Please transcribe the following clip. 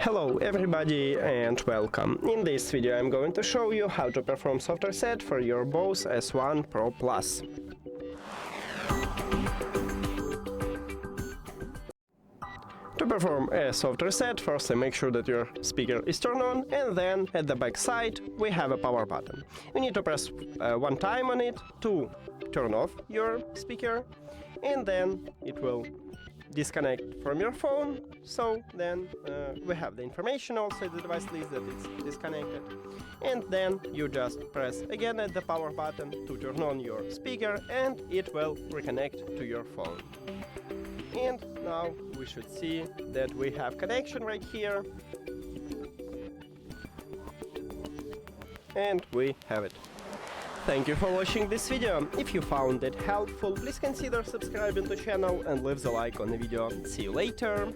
Hello everybody and welcome. In this video I'm going to show you how to perform soft reset for your BOSE S1 Pro Plus. To perform a soft reset, firstly make sure that your speaker is turned on, and then at the back side we have a power button. You need to press one time on it to turn off your speaker, and then it will disconnect from your phone. So then we have the information also at the device list that it's disconnected, and then you just press again at the power button to turn on your speaker and it will reconnect to your phone. And now we should see that we have connection right here, and we have it. Thank you for watching this video. If you found it helpful, please consider subscribing to the channel and leave the like on the video. See you later!